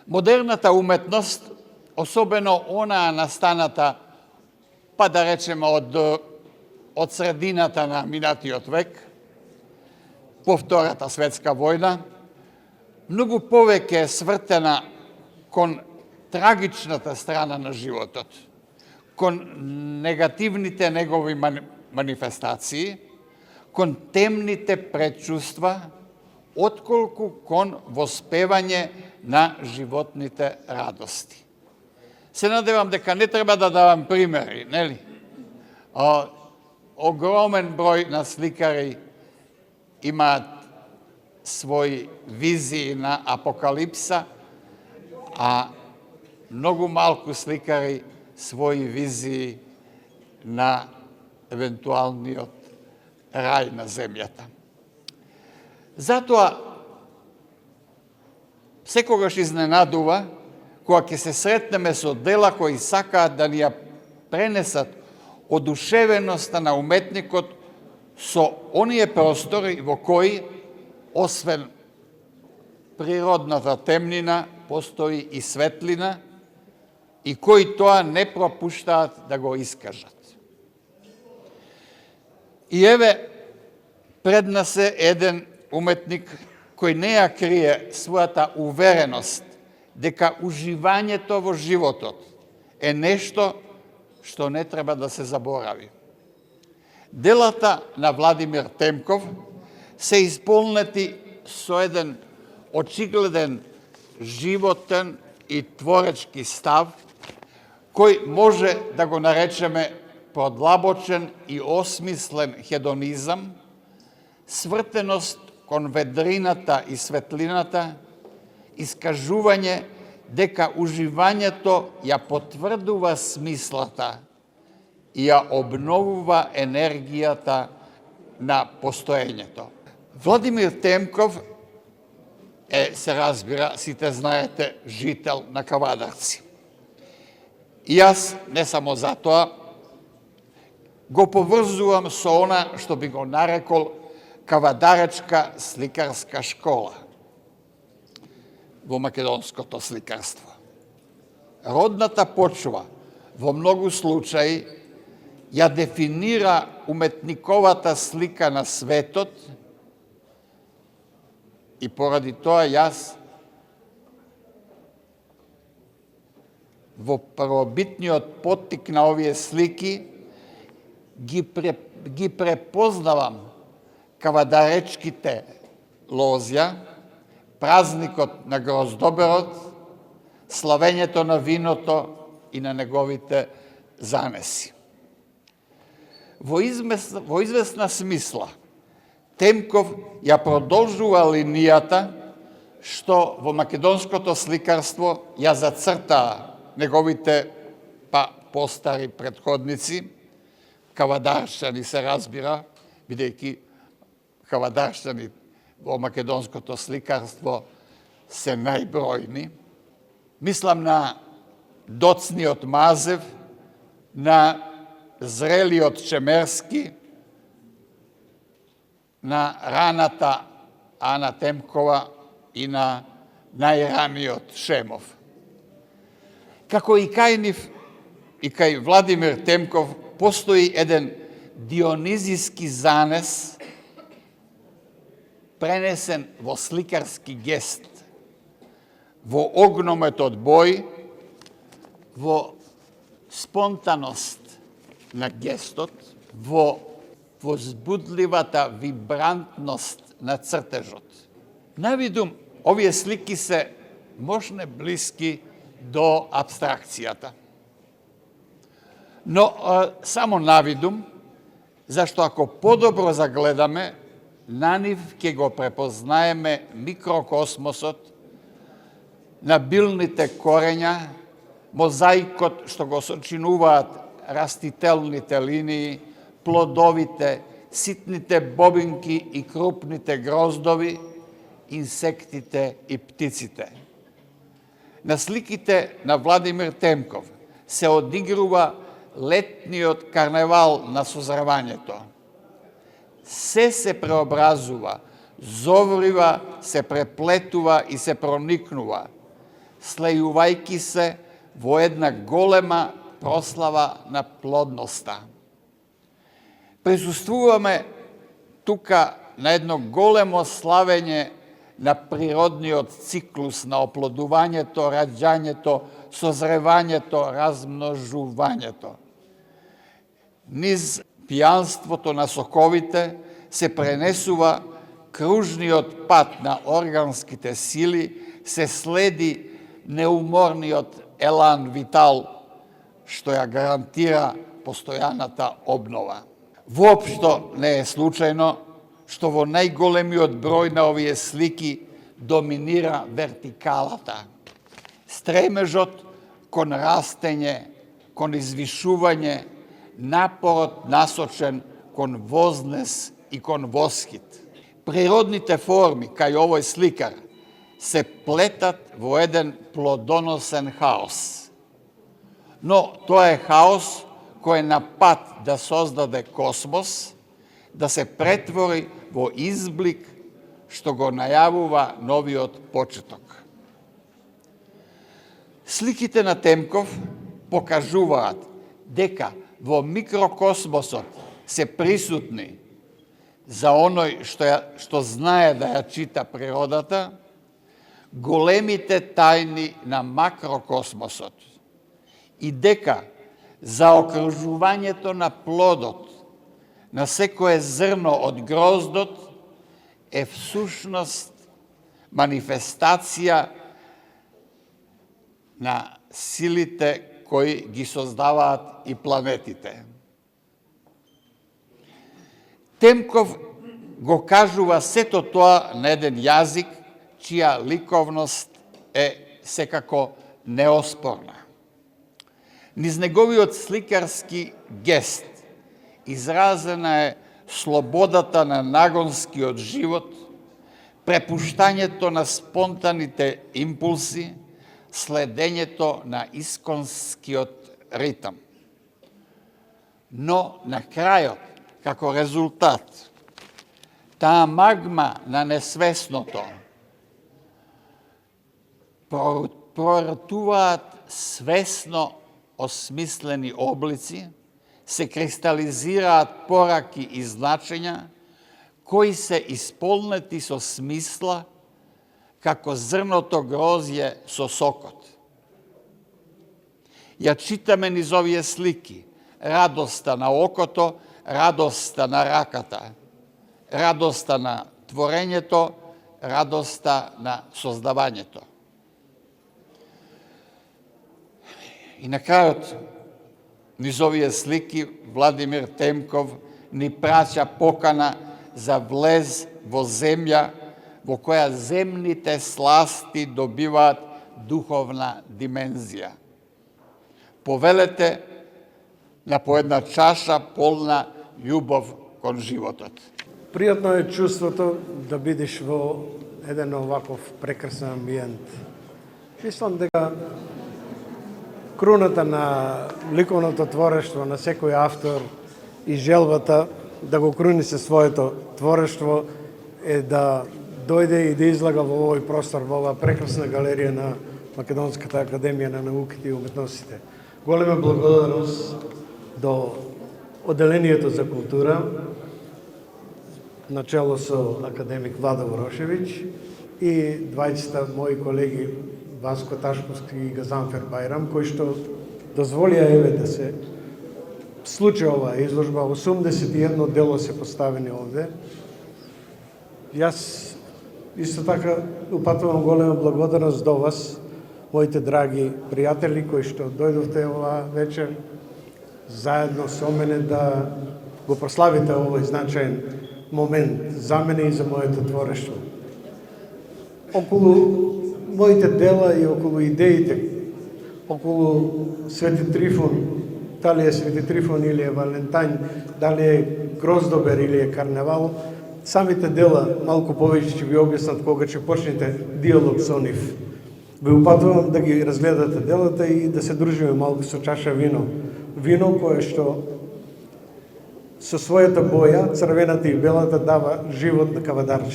Модерната уметност, особено онаа настаната, па да речеме од средината на минатиот век, по Втората светска војна, многу повеќе е свртена кон трагичната страна на животот, кон негативните негови манифестации, кон темните предчувства, отколку кон воспевање на животните радости. Се надевам дека не треба да давам примери, нели? Огромен број на сликари имаат своји визии на апокалипса, а многу малку сликари своји визии на евентуалниот рај на земјата. Затоа, секогаш изненадува кога ќе се сретнеме со дела кои сакаат да ни ја пренесат одушевеноста на уметникот со оние простори во кои, освен природната темнина, постои и светлина, и кои тоа не пропуштаат да го искажат. И еве, пред нас е еден уметник кој не ја крие својата увереност дека уживањето во животот е нешто што не треба да се заборави. Делата на Владимир Темков се исполнети со еден очигледен животен и творечки став, кој може да го наречеме продлабочен и осмислен хедонизам, свртеност кон ведрината и светлината, искажување дека уживањето ја потврдува смислата и ја обновува енергијата на постоењето. Владимир Темков е, се разбира, сите знаете, жител на Кавадарци. И јас, не само затоа, го поврзувам со она што би го нарекол Кавадаречка сликарска школа во македонското сликарство. Родната почва во многу случаи ја дефинира уметниковата слика на светот и поради тоа јас во првобитниот поттик на овие слики ги препознавам кавадаречките лозја, празникот на гроздоберот, славењето на виното и на неговите занеси. Во известна смисла, Темков ја продолжува линијата што во македонското сликарство ја зацртаа неговите постари претходници, кавадаршани се разбира, бидејќи кавадаршани во македонското сликарство се најбројни. Мислам на доцниот Мазев, на зрелиот Чемерски, на раната Ана Темкова и на најраниот Шемов. Како и кај нив, и кај Владимир Темков, постои еден дионизиски занес, пренесен во сликарски гест, во огнометот бој, во спонтаност на гестот, во возбудливата вибрантност на цртежот. Навидум, овие слики се можне блиски до абстракцијата. Но само навидум, зашто ако подобро загледаме, на нив ќе го препознаеме микрокосмосот, на билните корења, мозаикот што го сочинуваат растителните линии, плодовите, ситните бобинки и крупните гроздови, инсектите и птиците. На сликите на Владимир Темков се одигрува летниот карневал на созревањето. Се преобразува, зоврива, се преплетува и се проникнува. слејувајќи се во една голема прослава на плодноста. Присуствуваме тука на едно големо славење на природниот циклус на оплодувањето, раѓањето, созревањето, размножувањето. Низ пијанството на соковите се пренесува кружниот пат на органските сили, се следи неуморниот елан витал, што ја гарантира постојаната обнова. Воопшто не е случајно што во најголемиот број на овие слики доминира вертикалата. Стремежот кон растење, кон извишување, напорот насочен кон вознес и кон восхит. Природните форми, кај овој сликар, се плетат во еден плодоносен хаос. Но тоа е хаос кој е на пат да создаде космос, да се претвори во изблик што го најавува новиот почеток. Сликите на Темков покажуваат дека во микрокосмосот се присутни за оној што знае да ја чита природата, големите тајни на макрокосмосот и дека заокружувањето на плодот, на секое зрно од гроздот е всушност манифестација на силите кои ги создаваат и планетите. Темков го кажува сето тоа на еден јазик чија ликовност е секако неоспорна. Низ неговиот сликарски гест изразена е слободата на нагонскиот живот, препуштањето на спонтаните импулси, следењето на исконскиот ритам. Но на крајот, како резултат, таа магма на несвесното проратуваат свесно осмислени облици, се кристализираат пораки и значења, кои се исполнети со смисла, како зрното грозје со сокот. Ја читаме низ овие слики радоста на окото, радоста на раката, радоста на творењето, радоста на создавањето. И на крајот, низ овие слики, Владимир Темков ни праќа покана за влез во земја во која земните сласти добиваат духовна димензија. Повелете на по една чаша полна љубов кон животот. Пријатно е чувството да бидеш во еден оваков прекрасен амбиент. Мислам дека круната на ликовното творештво на секој автор и желбата да го круни се своето творештво е да дојде и да излага во овој простор, во оваа прекрасна галерија на Македонската академија на науките и уметностите. Голема благодарност до Оделението за култура, начело со академик Владо Ворошевич и двајцата мои колеги Васко Ташковски и Газанфер Бајрам, кои што дозволија еве да се случи оваа изложба. 81 дело се поставени овде. Јас исто така упатувам голема благодарност до вас, моите драги пријатели кои што дојдовте оваа вечер заедно со мене да го прославите овој значаен момент за мене и за моето творештво. Околу моите дела и околу идеите, околу Свети Трифун, дали е Свети Трифун или е Валентајн, дали е Гроздобер или е Карневал, самите дела малку повеќе ќе ви објаснат кога ќе почнете диалог со нив. Ви упатувам да ги разгледате делата и да се дружиме малку со чаша вино. Вино кое што со својата боја, црвената и белата, дава живот на кавадарче.